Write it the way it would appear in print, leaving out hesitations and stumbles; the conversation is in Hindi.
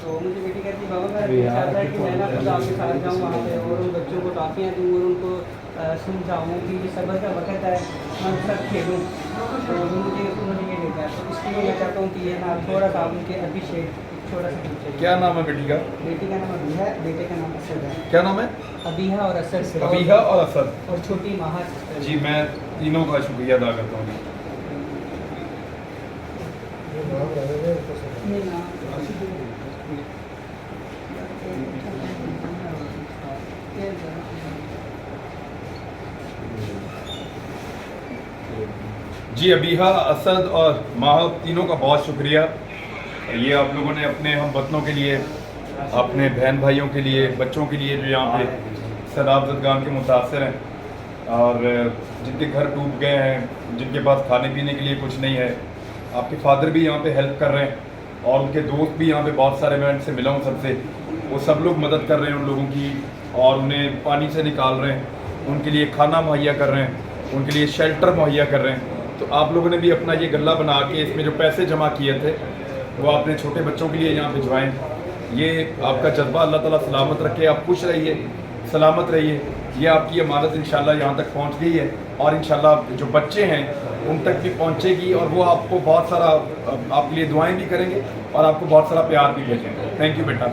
तो मुझे बेटी कहती है बाबा मेरा दिल चाहता है कि मैं ना खुद आपके साथ जाऊँ वहाँ पे और उन बच्चों को टॉफियाँ दूँ और उनको समझाऊँ कि ये सब्र का वक्त है, मैं उनके साथ खेलूँ। तो मुझे उन्होंने ये देखा है, तो इसलिए मैं चाहता हूँ कि ये ना थोड़ा सा आप उनके अभिषेक छोटा सा पूछे। क्या नाम है बेटी का? बेटी का नाम अबीहा है, बेटे का नाम असद है। क्या नाम है? अबीहा और असद। अबीहा और असद। और छोटी माहा सिस्टर। जी मैं तीनों का शुक्रिया अदा करता हूँ। ये नाम जी अबीहा, असद और माह तीनों का बहुत शुक्रिया। ये आप लोगों ने अपने हम वतनों के लिए, अपने बहन भाइयों के लिए, बच्चों के लिए जो यहाँ पे सैलाब ज़दगान के मुतासर हैं और जिनके घर डूब गए हैं, जिनके पास खाने पीने के लिए कुछ नहीं है, आपके फादर भी यहाँ पे हेल्प कर रहे हैं और उनके दोस्त भी यहाँ पे बहुत सारे, मैं उनसे मिला हूँ सबसे, वो सब लोग मदद कर रहे हैं उन लोगों की और उन्हें पानी से निकाल रहे हैं, उनके लिए खाना मुहैया कर रहे हैं, उनके लिए शेल्टर मुहैया कर रहे हैं। तो आप लोगों ने भी अपना ये गल्ला बना के इसमें जो पैसे जमा किए थे वो अपने छोटे बच्चों के लिए यहाँ भिजवाएँ। ये आपका जज्बा अल्लाह ताला सलामत रखे, आप खुश रहिए, सलामत रहिए। ये आपकी अमानत इंशाल्लाह यहाँ तक पहुँच गई है और इंशाल्लाह जो बच्चे हैं उन तक भी पहुँचेगी और वो आपको बहुत सारा आपके लिए दुआएं भी करेंगे और आपको बहुत सारा प्यार भी भेजेंगे। थैंक यू बेटा।